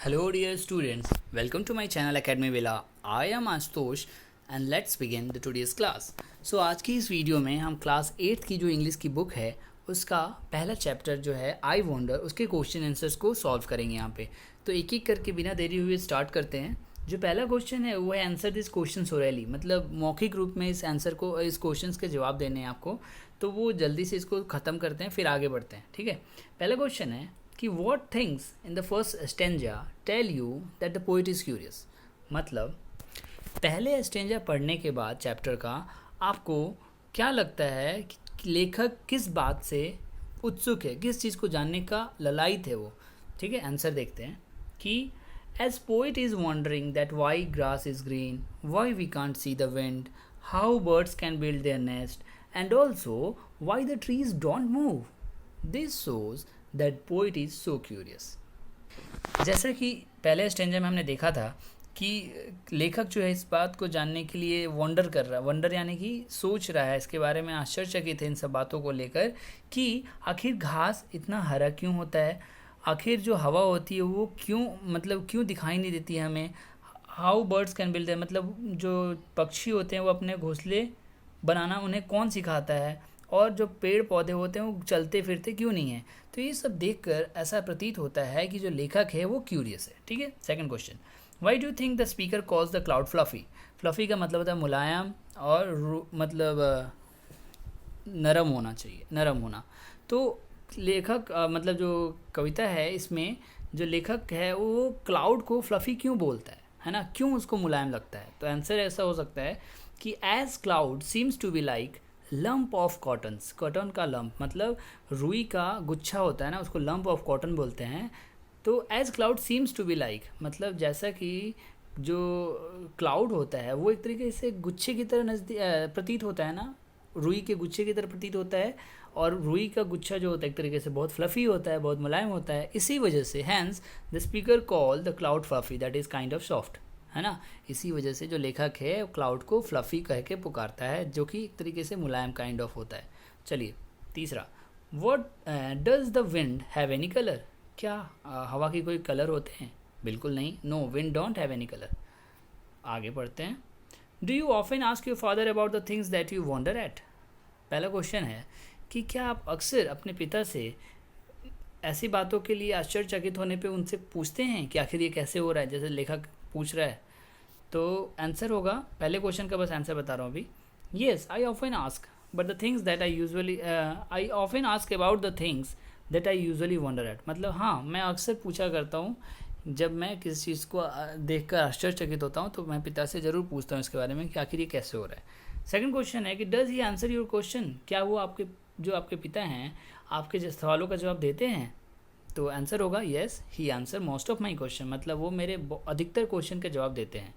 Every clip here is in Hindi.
Hello, dear students. Welcome to my channel Academy Villa. I am Astosh and let's begin the today's class. So आज की इस वीडियो में हम क्लास 8th की जो इंग्लिश की बुक है उसका पहला चैप्टर जो है आई वॉन्डर उसके क्वेश्चन आंसर्स को सॉल्व करेंगे यहाँ पे। तो एक एक करके बिना देरी हुए स्टार्ट करते हैं। जो पहला क्वेश्चन है वो है आंसर दिस क्वेश्चन ओरली, मतलब मौखिक रूप में इस आंसर को इस क्वेश्चंस के जवाब देने हैं आपको। तो वो जल्दी से इसको ख़त्म करते हैं फिर आगे बढ़ते हैं, ठीक है। पहला क्वेश्चन है कि what things in the first stanza tell you that the poet is curious। मतलब पहले स्टेंजा पढ़ने के बाद चैप्टर का आपको क्या लगता है कि लेखक किस बात से उत्सुक है, किस चीज़ को जानने का ललायित है वो, ठीक है। आंसर देखते हैं कि as poet is wondering that why grass is green, why we can't see the wind, how birds can build their nest, and also why the trees don't move, this shows that poet is so curious। जैसा कि पहले स्टेंजा में हमने देखा था कि लेखक जो है इस बात को जानने के लिए वंडर कर रहा है, वंडर यानी कि सोच रहा है, इसके बारे में आश्चर्यचकित है इन सब बातों को लेकर कि आखिर घास इतना हरा क्यों होता है, आखिर जो हवा होती है वो क्यों दिखाई नहीं देती है हमें, हाउ बर्ड्स कैन बिल्ड, मतलब जो पक्षी होते हैं वो अपने घोंसले बनाना उन्हें कौन सिखाता है, और जो पेड़ पौधे होते हैं वो चलते फिरते क्यों नहीं है। तो ये सब देखकर ऐसा प्रतीत होता है कि जो लेखक है वो क्यूरियस है, ठीक है। Second question, why do think the speaker calls the cloud fluffy. Fluffy का मतलब होता है मुलायम और मतलब नरम होना चाहिए, नरम होना। तो लेखक मतलब जो कविता है इसमें जो लेखक है वो क्लाउड को फ्लफी क्यों बोलता है ना, क्यों उसको मुलायम लगता है। तो आंसर ऐसा हो सकता है कि as cloud seems to be like lump of cottons, cotton का लंप मतलब रुई का गुच्छा होता है ना, उसको लंप ऑफ कॉटन बोलते हैं। तो as cloud seems to be like मतलब जैसा कि जो क्लाउड होता है वो एक तरीके से गुच्छे की तरह प्रतीत होता है ना, रुई के गुच्छे की तरह प्रतीत होता है, और रुई का गुच्छा जो होता है एक तरीके से बहुत फ्लफ़ी होता है, बहुत मुलायम होता है। इसी वजह से hence the speaker call the cloud fluffy that is kind of soft, है ना। इसी वजह से जो लेखक है क्लाउड को फ्लफ़ी कह के पुकारता है, जो कि एक तरीके से मुलायम काइंड ऑफ होता है। चलिए तीसरा, what does the wind have any colour. क्या हवा की कोई कलर होते हैं? बिल्कुल नहीं, no wind don't have any colour. आगे पढ़ते हैं, do you often ask your father about the things that you wonder at. पहला क्वेश्चन है कि क्या आप अक्सर अपने पिता से ऐसी बातों के लिए आश्चर्यचकित होने पे उनसे पूछते हैं कि आखिर ये कैसे हो रहा है, जैसे लेखक पूछ रहा है। तो आंसर होगा, पहले क्वेश्चन का बस आंसर बता रहा हूँ अभी। Yes I often ask but the things that I often ask about the things that I usually wonder at. मतलब हाँ, मैं अक्सर पूछा करता हूँ जब मैं किसी चीज़ को देखकर आश्चर्यचकित होता हूँ तो मैं पिता से ज़रूर पूछता हूँ इसके बारे में कि आखिर ये कैसे हो रहा है। सेकंड क्वेश्चन है कि does he answer your question. क्या वो आपके पिता हैं आपके सवालों का जवाब देते हैं। तो आंसर होगा yes he answer most of my question, मतलब वो मेरे अधिकतर क्वेश्चन के जवाब देते हैं।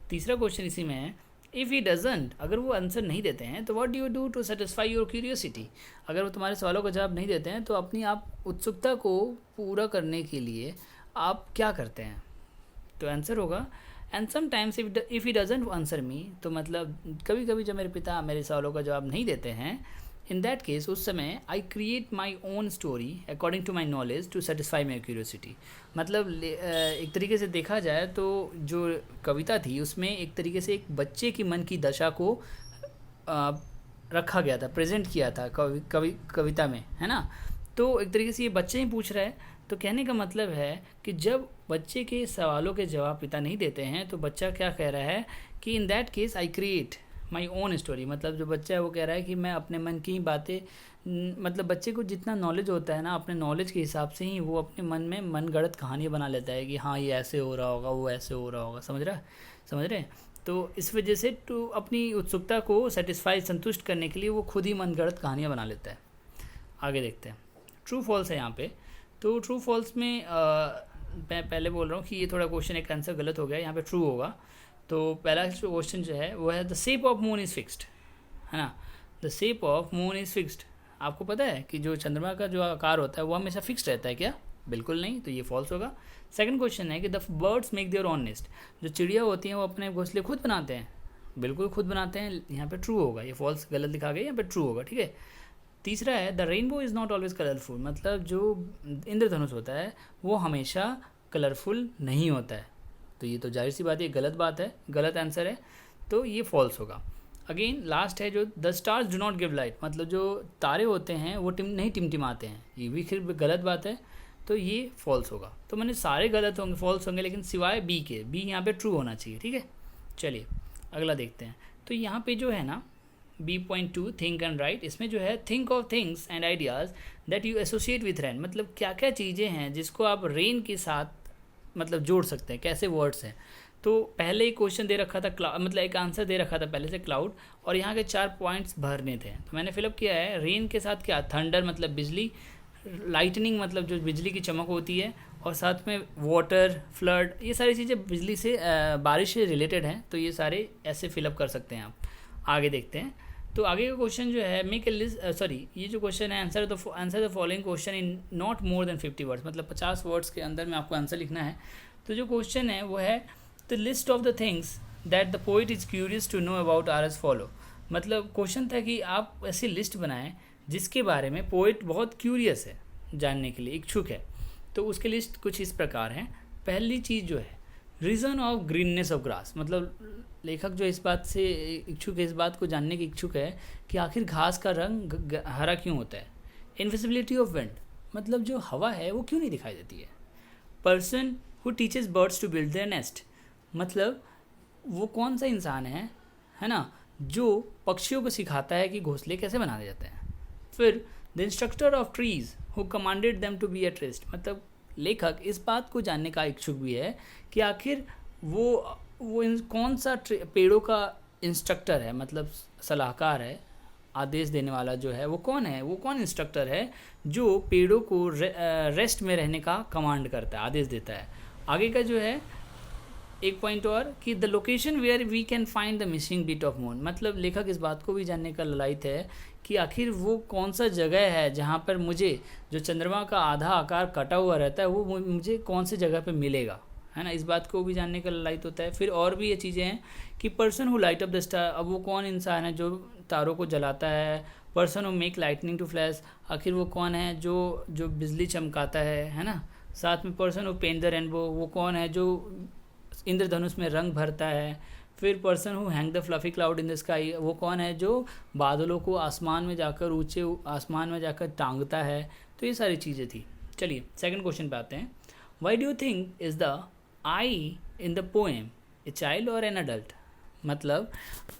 तीसरा क्वेश्चन इसी में है, इफ़ ही डजंट, अगर वो आंसर नहीं देते हैं तो what do you do to satisfy your curiosity. अगर वो तुम्हारे सवालों का जवाब नहीं देते हैं तो अपनी आप उत्सुकता को पूरा करने के लिए आप क्या करते हैं। तो आंसर होगा and sometimes if he doesn't answer me, तो मतलब कभी कभी जब मेरे पिता मेरे सवालों का जवाब नहीं देते हैं, इन दैट केस उस समय I create my own story according to my knowledge to satisfy my curiosity. मतलब एक तरीके से देखा जाए तो जो कविता थी उसमें एक तरीके से एक बच्चे की मन की दशा को रखा गया था, प्रेजेंट किया था कविता में, है ना। तो एक तरीके से ये बच्चे ही पूछ रहा है, तो कहने का मतलब है कि जब बच्चे के सवालों के जवाब पिता नहीं देते हैं तो बच्चा क्या कह रहा है कि in that case I create my own story. मतलब जो बच्चा है वो कह रहा है कि मैं अपने मन की बातें, मतलब बच्चे को जितना नॉलेज होता है ना, अपने नॉलेज के हिसाब से ही वो अपने मन में मनगढ़ंत कहानियाँ बना लेता है कि हाँ ये ऐसे हो रहा होगा, वो ऐसे हो रहा होगा, समझ रहे। तो इस वजह से तो अपनी उत्सुकता को सेटिस्फाई संतुष्ट करने के लिए वो खुद ही मनगढ़ंत कहानियाँ बना लेता है। आगे देखते हैं, ट्रू फॉल्स है यहाँ पे। तो ट्रू फॉल्स में मैं पहले बोल रहा हूँ कि ये थोड़ा क्वेश्चन एक आंसर गलत हो गया, यहाँ पे ट्रू होगा। तो पहला जो क्वेश्चन जो है वो है the shape of moon is fixed, है ना। The shape of moon is fixed. आपको पता है कि जो चंद्रमा का जो आकार होता है वो हमेशा फिक्स्ड रहता है क्या? बिल्कुल नहीं, तो ये फॉल्स होगा। सेकंड क्वेश्चन है कि the birds make their own nest. जो चिड़िया होती हैं वो अपने घोंसले खुद बनाते हैं। बिल्कुल खुद बनाते हैं, यहाँ पे ट्रू होगा, ये फॉल्स गलत लिखा गया, यहाँ पे ट्रू होगा, ठीक है। तीसरा है the rainbow is not always colourful. मतलब जो इंद्रधनुष होता है वो हमेशा कलरफुल नहीं होता है। तो ये तो जाहिर सी बात है, गलत बात है, गलत आंसर है, तो ये फॉल्स होगा। अगेन लास्ट है जो the stars do not give light, मतलब जो तारे होते हैं वो नहीं टिमटिमाते हैं, ये भी फिर गलत बात है, तो ये फॉल्स होगा। तो मैंने सारे गलत होंगे, फॉल्स होंगे, लेकिन सिवाय बी के, बी यहाँ पे ट्रू होना चाहिए। ठीक है, चलिए अगला देखते हैं। तो यहाँ पे जो है ना B.2 थिंक एंड राइट, इसमें जो है think of things and ideas that you associate with rain, मतलब क्या क्या चीज़ें हैं जिसको आप रेन के साथ मतलब जोड़ सकते हैं, कैसे वर्ड्स हैं। तो पहले एक क्वेश्चन दे रखा था, मतलब एक आंसर दे रखा था पहले से क्लाउड, और यहाँ के 4 पॉइंट्स भरने थे। तो मैंने फिलअप किया है रेन के साथ क्या, थंडर मतलब बिजली, लाइटनिंग मतलब जो बिजली की चमक होती है, और साथ में वाटर, फ्लड, ये सारी चीज़ें बिजली से बारिश से रिलेटेड हैं। तो ये सारे ऐसे फिलअप कर सकते हैं आप। आगे देखते हैं। तो आगे का क्वेश्चन जो है मेक ए लिस्ट, ये जो क्वेश्चन है answer the following question in not more than 50 words, मतलब 50 वर्ड्स के अंदर में आपको आंसर लिखना है। तो जो क्वेश्चन है वो है the list of the things that the poet is curious to know about are as follow, मतलब क्वेश्चन था कि आप ऐसी लिस्ट बनाएं जिसके बारे में पोइट बहुत क्यूरियस है, जानने के लिए इच्छुक है। तो उसके लिस्ट कुछ इस प्रकार हैं। पहली चीज़ जो है reason of greenness of grass, मतलब लेखक जो इस बात से इच्छुक है, इस बात को जानने की इच्छुक है कि आखिर घास का रंग हरा क्यों होता है। इनविजिबिलिटी ऑफ विंड, मतलब जो हवा है वो क्यों नहीं दिखाई देती है। Person who teaches birds to build their nest, मतलब वो कौन सा इंसान है ना, जो पक्षियों को सिखाता है कि घोंसले कैसे बनाए जाते हैं। फिर the instructor of trees who commanded them to be at rest, मतलब लेखक इस बात को जानने का इच्छुक भी है कि आखिर वो कौन सा पेड़ों का इंस्ट्रक्टर है, मतलब सलाहकार है, आदेश देने वाला जो है वो कौन है, वो कौन इंस्ट्रक्टर है जो पेड़ों को रेस्ट में रहने का कमांड करता है, आदेश देता है। आगे का जो है एक पॉइंट और कि the location where we can find the missing bit of moon, मतलब लेखक इस बात को भी जानने का ललायत है कि आखिर वो कौन सा जगह है जहाँ पर मुझे जो चंद्रमा का आधा आकार कटा हुआ रहता है वो मुझे कौन सी जगह पे मिलेगा, है ना, इस बात को भी जानने का ललायत होता है। फिर और भी ये चीज़ें हैं कि person who light up the star, अब वो कौन इंसान है जो तारों को जलाता है। Person who make lightning to flash, आखिर वो कौन है जो बिजली चमकाता है ना। साथ में person who paint the rainbow, वो कौन है जो इंद्रधनुष में रंग भरता है। फिर person who hang the fluffy cloud in the sky, वो कौन है जो बादलों को आसमान में जाकर ऊंचे आसमान में जाकर टांगता है। तो ये सारी चीज़ें थी। चलिए सेकंड क्वेश्चन पे आते हैं। Why do you think is the I in the poem a child और एन अडल्ट, मतलब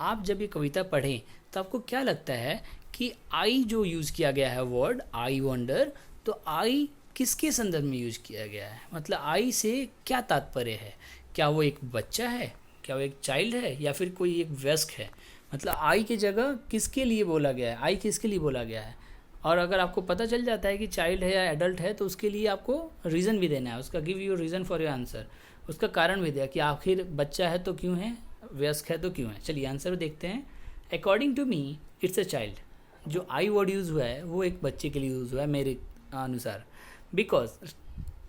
आप जब ये कविता पढ़ें तो आपको क्या लगता है कि आई जो यूज़ किया गया है वर्ड आई वंडर, तो आई किसके संदर्भ में यूज़ किया गया है, मतलब आई से क्या तात्पर्य है। क्या वो एक बच्चा है, क्या वो एक चाइल्ड है, या फिर कोई एक वयस्क है, मतलब आई की जगह किसके लिए बोला गया है, आई किसके लिए बोला गया है। और अगर आपको पता चल जाता है कि चाइल्ड है या एडल्ट है तो उसके लिए आपको रीज़न भी देना है, उसका give you reason for your answer, उसका कारण भी दिया कि आखिर बच्चा है तो क्यों है, वयस्क है तो क्यों है। चलिए आंसर देखते हैं। According to me it's a child, जो आई वर्ड यूज़ हुआ है वो एक बच्चे के लिए यूज़ हुआ है मेरे अनुसार। बिकॉज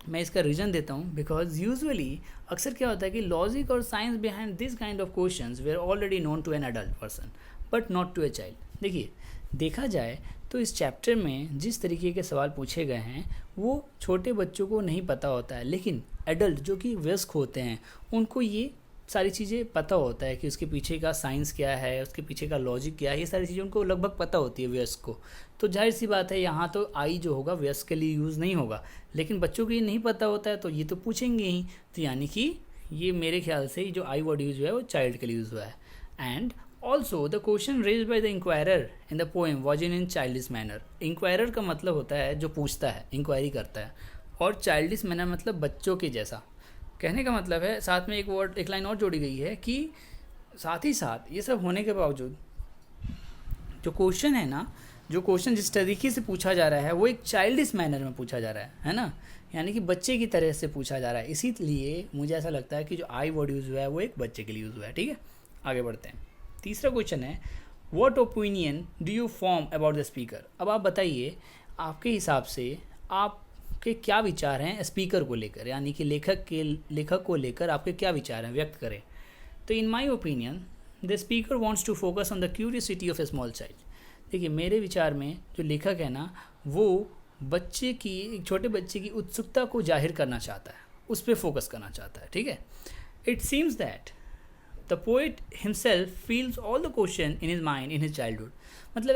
मैं इसका रीज़न देता हूँ, बिकॉज यूजुअली अक्सर क्या होता है कि लॉजिक और science behind this kind of questions were already known to an adult person but not to a child. देखिए देखा जाए तो इस चैप्टर में जिस तरीके के सवाल पूछे गए हैं वो छोटे बच्चों को नहीं पता होता है, लेकिन एडल्ट जो कि वयस्क होते हैं उनको ये सारी चीज़ें पता होता है कि उसके पीछे का साइंस क्या है, उसके पीछे का लॉजिक क्या है, ये सारी चीज़ें उनको लगभग पता होती है वयस्क को। तो जाहिर सी बात है यहाँ तो आई जो होगा वयस्क के लिए यूज़ नहीं होगा, लेकिन बच्चों को ये नहीं पता होता है तो ये तो पूछेंगे ही। तो यानी कि ये मेरे ख्याल से जो आई वर्ड यूज़ हुआ है वो चाइल्ड के लिए यूज़ हुआ है। And also the question raised by the inquirer in the poem was in childish manner. Inquirer का मतलब होता है जो पूछता है, इंक्वायरी करता है, और चाइल्डिश मैनर मतलब बच्चों के जैसा। कहने का मतलब है, साथ में एक लाइन और जोड़ी गई है कि साथ ही साथ ये सब होने के बावजूद जो क्वेश्चन है ना, जो क्वेश्चन जिस तरीके से पूछा जा रहा है वो एक चाइल्डिश मैनर में पूछा जा रहा है ना, यानी कि बच्चे की तरह से पूछा जा रहा है। इसीलिए मुझे ऐसा लगता है कि जो आई वर्ड यूज़ हुआ है वो एक बच्चे के लिए यूज़ हुआ है। ठीक है, आगे बढ़ते हैं। तीसरा क्वेश्चन है what opinion do you form about the speaker. अब आप बताइए आपके हिसाब से आपके क्या विचार हैं स्पीकर को लेकर, यानी कि लेखक को लेकर आपके क्या विचार हैं, व्यक्त करें। तो in my opinion the speaker wants to focus on the curiosity of a small child. देखिए मेरे विचार में जो लेखक है ना वो एक छोटे बच्चे की उत्सुकता को जाहिर करना चाहता है। उस पर फोकस करना चाहता है, ठीक है। It seems that the poet himself feels all the question in his mind in his childhood. मतलब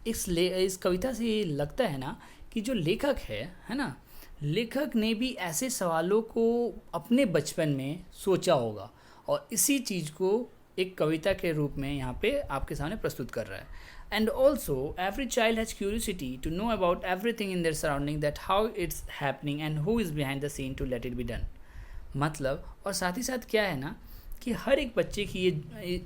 इस कविता से ये लगता है ना कि जो लेखक है ना, लेखक ने भी ऐसे सवालों को अपने बचपन में सोचा होगा और इसी चीज़ को एक कविता के रूप में यहाँ पे आपके सामने प्रस्तुत कर रहा है। And also every child has curiosity to know about everything in their surrounding, that how it's happening and who is behind the scene to let it be done. मतलब और साथ ही साथ क्या है ना कि हर एक बच्चे की ये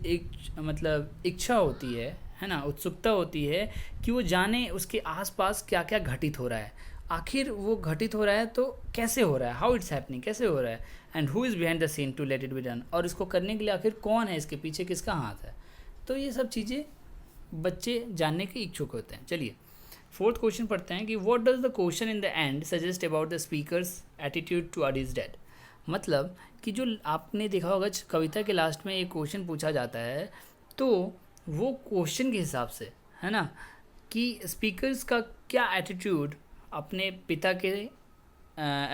एक मतलब इच्छा होती है ना, उत्सुकता होती है कि वो जाने उसके आसपास क्या क्या घटित हो रहा है, आखिर वो घटित हो रहा है तो कैसे हो रहा है, हाउ इट्स हैपनिंग, कैसे हो रहा है, and who is behind the scene to let it be done, और इसको करने के लिए आखिर कौन है, इसके पीछे किसका हाथ है। तो ये सब चीज़ें बच्चे जानने के इच्छुक होते हैं। चलिए 4th क्वेश्चन पढ़ते हैं कि what does the question in the end suggest about the speakers attitude two is dead. मतलब कि जो आपने देखा होगा कविता के लास्ट में एक क्वेश्चन पूछा जाता है, तो वो क्वेश्चन के हिसाब से है ना कि स्पीकर्स का क्या एटीट्यूड अपने पिता के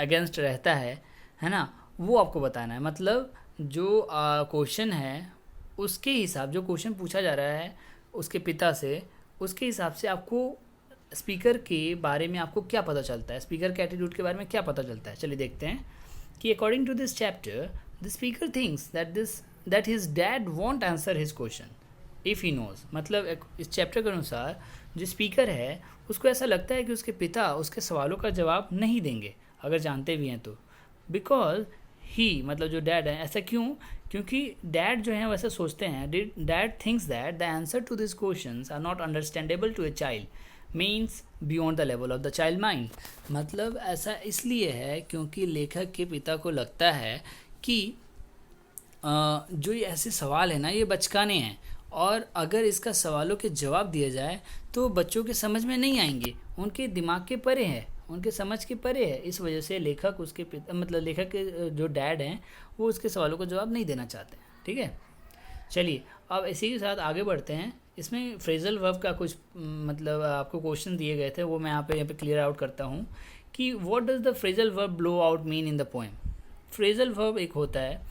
अगेंस्ट रहता है ना, वो आपको बताना है। मतलब जो क्वेश्चन है उसके हिसाब, जो क्वेश्चन पूछा जा रहा है उसके पिता से, उसके हिसाब से आपको स्पीकर के बारे में आपको क्या पता चलता है, स्पीकर के एटीट्यूड के बारे में क्या पता चलता है। चलिए देखते हैं कि according to this chapter the speaker thinks that his dad won't answer his question if he knows. मतलब इस चैप्टर के अनुसार जो स्पीकर है उसको ऐसा लगता है कि उसके पिता उसके सवालों का जवाब नहीं देंगे अगर जानते भी हैं तो, बिकॉज ही मतलब जो डैड है। ऐसा क्यों? क्योंकि डैड जो है वैसे सोचते हैं, dad thinks that the answer to this questions are not understandable to a child, means beyond the level of the child mind. मतलब ऐसा इसलिए है क्योंकि लेखक के पिता को लगता है कि जो ये ऐसे सवाल है ना ये बचकाने हैं, और अगर इसका सवालों के जवाब दिया जाए तो बच्चों के समझ में नहीं आएंगे, उनके दिमाग के परे है, उनके समझ के परे है। इस वजह से लेखक उसके पिता मतलब लेखक के जो डैड हैं वो उसके सवालों का जवाब नहीं देना चाहते, ठीक है। चलिए अब इसी के साथ आगे बढ़ते हैं। इसमें फ्रेजल वर्ब का कुछ मतलब आपको क्वेश्चन दिए गए थे, वो मैं यहाँ पे क्लियर आउट करता हूँ कि what does the phrasal verb blow out mean in the poem. Phrasal verb एक होता है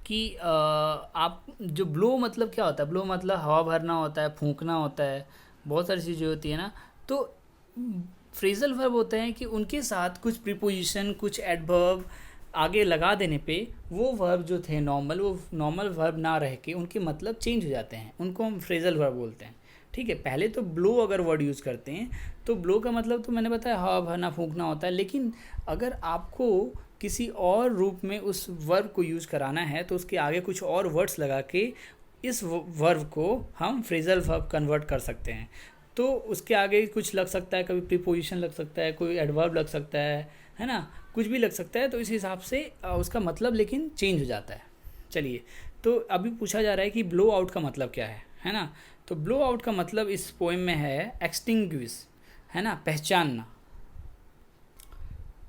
कि आप जो ब्लो मतलब क्या होता है, ब्लो मतलब हवा भरना होता है, फूंकना होता है, बहुत सारी चीज़ें होती है ना। तो फ्रेजल वर्ब होते हैं कि उनके साथ कुछ प्रीपोजिशन, कुछ एडवर्ब आगे लगा देने पे वो वर्ब जो थे नॉर्मल, वो नॉर्मल वर्ब ना रह के उनके मतलब चेंज हो जाते हैं, उनको हम फ्रेजल वर्ब बोलते हैं, ठीक है। पहले तो ब्लो अगर वर्ड यूज़ करते हैं तो ब्लो का मतलब तो मैंने बताया हवा भरना, फूंकना होता है, लेकिन अगर आपको किसी और रूप में उस वर्ब को यूज़ कराना है तो उसके आगे कुछ और वर्ड्स लगा के इस वर्ब को हम फ्रेजल वर्ब कन्वर्ट कर सकते हैं। तो उसके आगे कुछ लग सकता है, कभी प्रीपोजिशन लग सकता है, कोई एडवर्ब लग सकता है ना, कुछ भी लग सकता है। तो इस हिसाब से उसका मतलब लेकिन चेंज हो जाता है। चलिए तो अभी पूछा जा रहा है कि ब्लो आउट का मतलब क्या है ना। तो ब्लो आउट का मतलब इस पोएम में है एक्सटिंग्विश, है ना, पहचानना।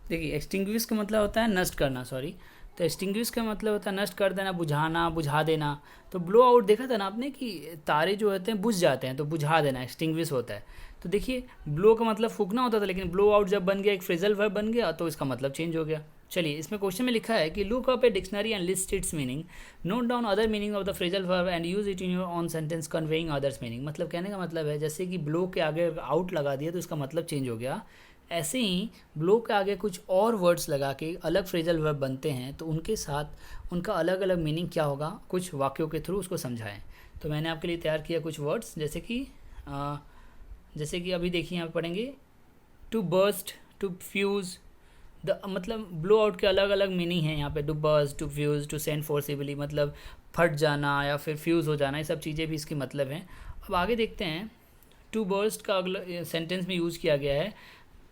देखिए एक्सटिंग्विश का मतलब होता है नष्ट करना, सॉरी। तो एक्सटिंग्विश का मतलब होता है नष्ट कर देना, बुझाना, बुझा देना। तो ब्लो आउट देखा था ना आपने कि तारे जो होते हैं बुझ जाते हैं, तो बुझा देना एक्सटिंग्विश होता है। तो देखिए ब्लो का मतलब फूंकना होता था, लेकिन ब्लो आउट जब बन गया, एक फ्रेजल वर्ब बन गया, तो इसका मतलब चेंज हो गया। चलिए इसमें क्वेश्चन में लिखा है कि look up a dictionary and list it's meaning, note down other meaning of the phrasal verb and use it in your on sentence conveying others meaning. मतलब कहने का मतलब है जैसे कि ब्लो के आगे आउट लगा दिया तो इसका मतलब चेंज हो गया, ऐसे ही ब्लो के आगे कुछ और वर्ड्स लगा के अलग फ्रेजल वर्ब बनते हैं, तो उनके साथ उनका अलग अलग मीनिंग क्या होगा कुछ वाक्यों के थ्रू उसको समझाएं। तो मैंने आपके लिए तैयार किया कुछ वर्ड्स, जैसे कि अभी देखिए यहाँ पढ़ेंगे to burst, to fuse. The मतलब ब्लो आउट के अलग अलग मीनिंग हैं यहाँ पे, to burst, to fuse, to send forcibly मतलब फट जाना या फिर फ्यूज़ हो जाना, ये सब चीज़ें भी इसके मतलब हैं। अब आगे देखते हैं, टू बर्स्ट का अगला सेंटेंस में यूज़ किया गया है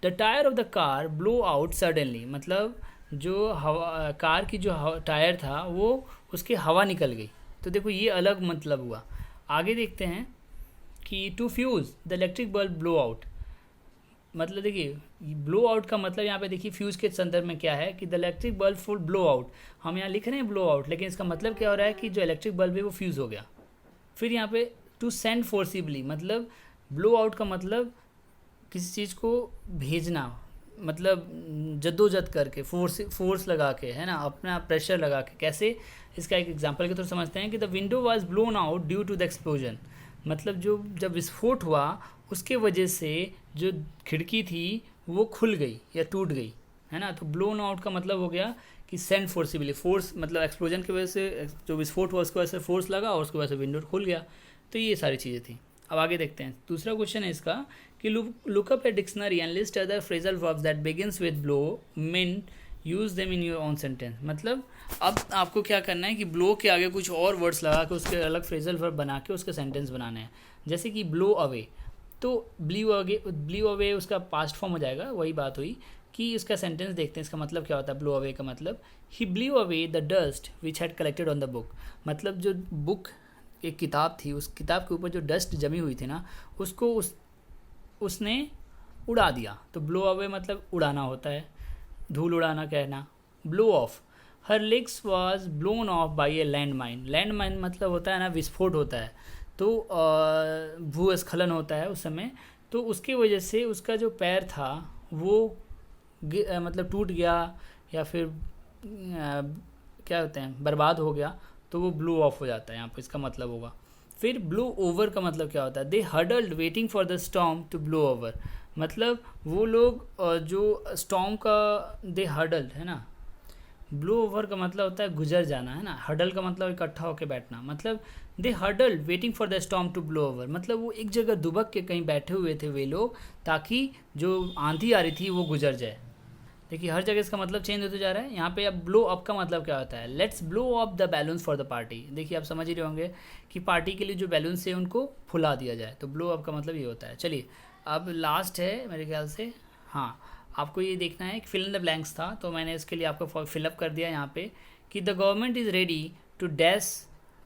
the tyre of the car blow out suddenly. मतलब जो हवा कार की जो टायर था वो उसकी हवा निकल गई। तो देखो ये अलग मतलब हुआ। आगे देखते हैं कि to fuse the electric bulb blow out. मतलब देखिए ब्लो आउट का मतलब यहाँ पे देखिए फ्यूज़ के संदर्भ में क्या है कि the electric bulb full blow out. हम यहाँ लिख रहे हैं ब्लो आउट, लेकिन इसका मतलब क्या हो रहा है कि जो इलेक्ट्रिक बल्ब है वो फ्यूज़ हो गया। फिर यहाँ पे टू सेंड फोर्सिबली, मतलब ब्लो आउट का मतलब किसी चीज़ को भेजना, मतलब जद्दोजहद करके फोर्स लगा के, है ना, अपना प्रेशर लगा के। कैसे, इसका एक एग्जांपल के तौर समझते हैं कि the window was blown out due to the explosion. मतलब जो जब विस्फोट हुआ उसके वजह से जो खिड़की थी वो खुल गई या टूट गई, है ना। तो ब्लोन आउट का मतलब हो गया कि सेंड फोर्सिबली, फोर्स मतलब एक्सप्लोजन की वजह से जो विस्फोट हुआ उसकी वजह से फोर्स लगा और उसकी वजह से विंडो खुल गया। तो ये सारी चीज़ें थी। अब आगे देखते हैं। दूसरा क्वेश्चन है इसका कि look up a dictionary and list other phrasal verbs that begins with blow मिन use them in your own sentence. मतलब अब आपको क्या करना है कि ब्लो के आगे कुछ और वर्ड्स लगा के उसके अलग फ्रेजल वर्ब बना के उसके सेंटेंस बनाने हैं। जैसे कि ब्लो अवे, तो ब्लू अवे उसका पास्ट फॉर्म हो जाएगा। वही बात हुई कि इसका सेंटेंस देखते हैं, इसका मतलब क्या होता है। ब्लो अवे का मतलब ही blew away the dust which had collected on the book. मतलब जो बुक एक किताब थी, उस किताब के ऊपर जो डस्ट जमी हुई थी ना, उसको उसने उड़ा दिया। तो ब्लो अवे मतलब उड़ाना होता है, धूल उड़ाना कहना। Blow of, her legs was blown of by a land mine. Land mine मतलब होता है ना, विस्फोट होता है, तो भूस्खलन होता है उस समय। तो उसके वजह से उसका जो पैर था वो मतलब टूट गया या फिर क्या होते हैं, बर्बाद हो गया, तो वो ब्लो ऑफ हो जाता है यहाँ पर, इसका मतलब होगा। फिर ब्लो ओवर का मतलब क्या होता है, they huddled waiting for the storm to blow over. मतलब वो लोग जो स्टॉर्म का दे हडल्ड, है ना। ब्लो ओवर का मतलब होता है गुजर जाना, है ना। हडल का मतलब इकट्ठा होकर बैठना। मतलब they huddled waiting for the storm to blow over, मतलब वो एक जगह दुबक के कहीं बैठे हुए थे वे लोग, ताकि जो आंधी आ रही थी वो गुजर जाए। देखिए हर जगह इसका मतलब चेंज होते जा रहा है। यहाँ पे अब ब्लो अप का मतलब क्या होता है, let's blow up the balloons for the party. देखिए आप समझ ही रहे होंगे कि पार्टी के लिए जो बैलून्स है उनको फुला दिया जाए, तो ब्लो अप का मतलब ये होता है। चलिए अब लास्ट है मेरे ख्याल से, हाँ, आपको ये देखना है कि फिल इन द ब्लैंक्स था, तो मैंने इसके लिए आपको फिलअप कर दिया यहाँ पे कि the government is ready to dash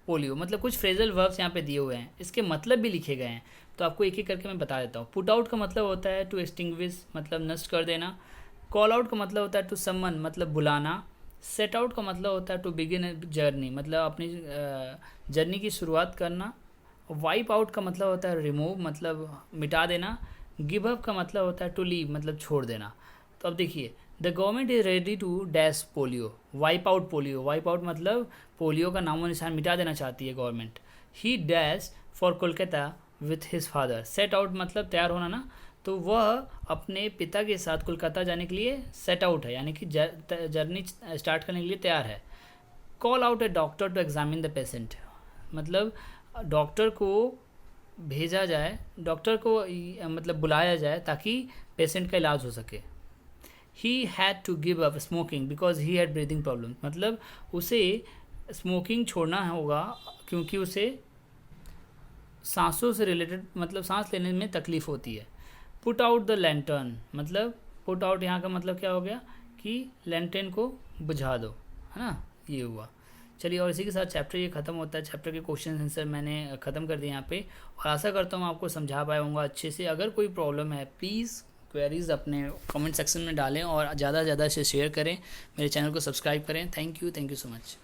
polio. मतलब कुछ फ्रेजल वर्ब्स यहाँ पे दिए हुए हैं, इसके मतलब भी लिखे गए हैं, तो आपको एक एक करके मैं बता देता हूँ। पुट आउट का मतलब होता है टू एक्सटिंग्विश, मतलब नष्ट कर देना। कॉल आउट का मतलब होता है टू समन, मतलब बुलाना। सेट आउट का मतलब होता है टू बिगिन जर्नी, मतलब अपनी जर्नी की शुरुआत करना। वाइप आउट का मतलब होता है रिमूव, मतलब मिटा देना। गिव अप का मतलब होता है टू लीव, मतलब छोड़ देना। तो अब देखिए, the government is ready to dash polio, wipe out polio. Wipe out मतलब पोलियो का नामो निशान मिटा देना चाहती है government. He dash for Kolkata with his father. Set out मतलब तैयार होना ना, तो वह अपने पिता के साथ कोलकाता जाने के लिए सेट आउट है, यानी कि जर्नी स्टार्ट करने के लिए तैयार है। Call out a doctor to examine the patient, मतलब डॉक्टर को भेजा जाए, डॉक्टर को मतलब बुलाया जाए ताकि पेशेंट का इलाज हो सके। He had to give up smoking because he had breathing problem, मतलब उसे स्मोकिंग छोड़ना होगा क्योंकि उसे सांसों से रिलेटेड, मतलब सांस लेने में तकलीफ़ होती है। पुट आउट द लैंटर्न, मतलब पुट आउट यहाँ का मतलब क्या हो गया कि लैंटर्न को बुझा दो, है ना, ये हुआ। चलिए और इसी के साथ चैप्टर ये ख़त्म होता है। चैप्टर के क्वेश्चन आंसर मैंने ख़त्म कर दिए यहाँ पे, और आशा करता हूँ आपको समझा पाया होगा अच्छे से। अगर कोई प्रॉब्लम है प्लीज़ क्वेरीज अपने कमेंट सेक्शन में डालें और ज़्यादा से ज़्यादा इसे शेयर करें, मेरे चैनल को सब्सक्राइब करें। Thank you so much.